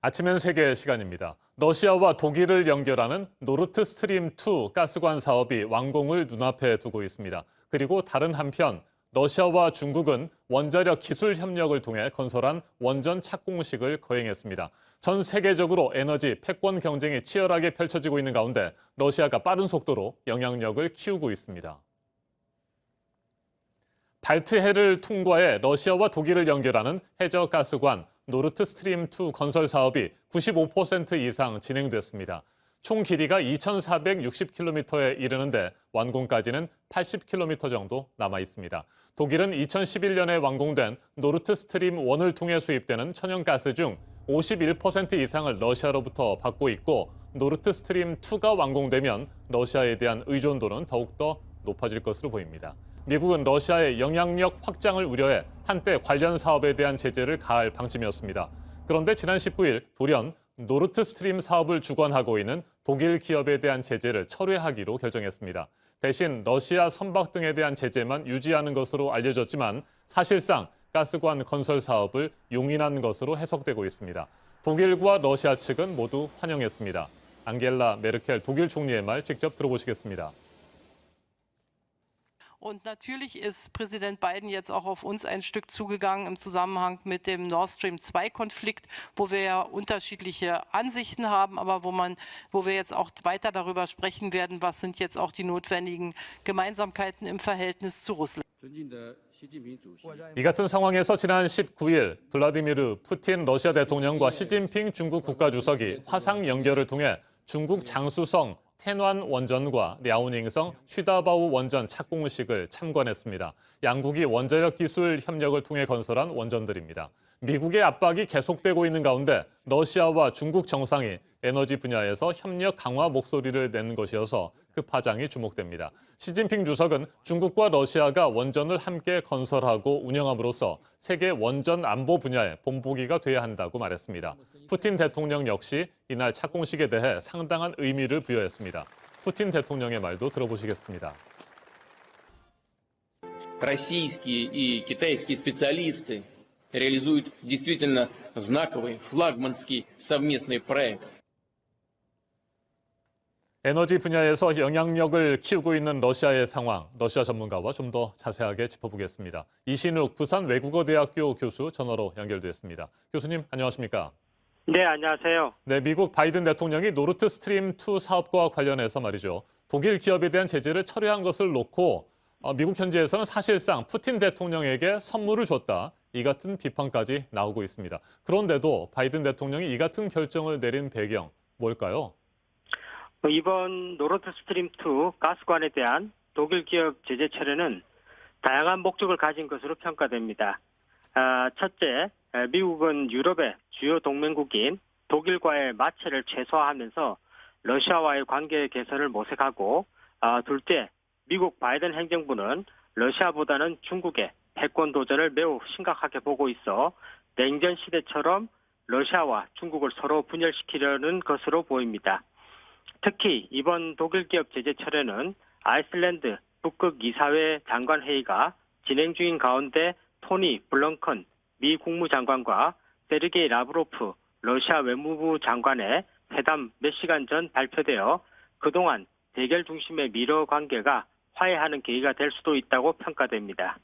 아침엔 세계 시간입니다. 러시아와 독일을 연결하는 노르트 스트림 2 가스관 사업이 완공을 눈앞에 두고 있습니다. 그리고 다른 한편 러시아와 중국은 원자력 기술 협력을 통해 건설한 원전 착공식을 거행했습니다. 전 세계적으로 에너지 패권 경쟁이 치열하게 펼쳐지고 있는 가운데 러시아가 빠른 속도로 영향력을 키우고 있습니다. 발트해를 통과해 러시아와 독일을 연결하는 해저 가스관 노르트 스트림 2 건설 사업이 95% 이상 진행됐습니다. 총 길이가 2,460km에 이르는데 완공까지는 80km 정도 남아 있습니다. 독일은 2011년에 완공된 노르트 스트림 1을 통해 수입되는 천연가스 중 51% 이상을 러시아로부터 받고 있고 노르트 스트림 2가 완공되면 러시아에 대한 의존도는 더욱더 높아질 것으로 보입니다. 미국은 러시아의 영향력 확장을 우려해 한때 관련 사업에 대한 제재를 가할 방침이었습니다. 그런데 지난 19일 돌연 노르트 스트림 사업을 주관하고 있는 독일 기업에 대한 제재를 철회하기로 결정했습니다. 대신 러시아 선박 등에 대한 제재만 유지하는 것으로 알려졌지만 사실상 가스관 건설 사업을 용인한 것으로 해석되고 있습니다. 독일과 러시아 측은 모두 환영했습니다. 앙겔라 메르켈 독일 총리의 말 직접 들어보시겠습니다. Und natürlich ist Präsident Biden jetzt auch auf uns ein Stück zugegangen im Zusammenhang mit dem Nord Stream 2-Konflikt, wo wir ja unterschiedliche Ansichten haben, aber wo wir jetzt auch weiter darüber sprechen werden, was sind jetzt auch die notwendigen Gemeinsamkeiten im Verhältnis zu Russland. 이 같은 상황에서 지난 19일 블라디미르 푸틴 러시아 대통령과 시진핑 중국 국가주석이 화상 연결을 통해 중국 장쑤성 텐완 원전과 랴오닝성 쉬다바우 원전 착공식을 참관했습니다. 양국이 원자력 기술 협력을 통해 건설한 원전들입니다. 미국의 압박이 계속되고 있는 가운데 러시아와 중국 정상이 에너지 분야에서 협력 강화 목소리를 내는 것이어서 그 파장이 주목됩니다. 시진핑 주석은 중국과 러시아가 원전을 함께 건설하고 운영함으로써 세계 원전 안보 분야의 본보기가 돼야 한다고 말했습니다. 푸틴 대통령 역시 이날 착공식에 대해 상당한 의미를 부여했습니다. 푸틴 대통령의 말도 들어보시겠습니다. Российские и китайские специалисты реализуют действительно знаковый флагманский совместный проект. 에너지 분야에서 영향력을 키우고 있는 러시아의 상황, 러시아 전문가와 좀 더 자세하게 짚어보겠습니다. 이신욱 부산외국어대학교 교수 전화로 연결됐습니다. 교수님, 안녕하십니까? 네, 안녕하세요. 네, 미국 바이든 대통령이 노르트 스트림 2 사업과 관련해서 말이죠. 독일 기업에 대한 제재를 철회한 것을 놓고 미국 현지에서는 사실상 푸틴 대통령에게 선물을 줬다. 이 같은 비판까지 나오고 있습니다. 그런데도 바이든 대통령이 이 같은 결정을 내린 배경 뭘까요? 이번 노르트 스트림 2 가스관에 대한 독일 기업 제재 철회는 다양한 목적을 가진 것으로 평가됩니다. 첫째, 미국은 유럽의 주요 동맹국인 독일과의 마찰을 최소화하면서 러시아와의 관계 개선을 모색하고, 둘째, 미국 바이든 행정부는 러시아보다는 중국의 패권 도전을 매우 심각하게 보고 있어 냉전 시대처럼 러시아와 중국을 서로 분열시키려는 것으로 보입니다. 특히 이번 독일 기업 제재 철회는 아이슬란드 북극 이사회 장관 회의가 진행 중인 가운데 토니 블렁컨 미 국무장관과 세르게이 라브로프 러시아 외무부 장관의 회담 몇 시간 전 발표되어 그동안 대결 중심의 미러 관계가 화해하는 계기가 될 수도 있다고 평가됩니다.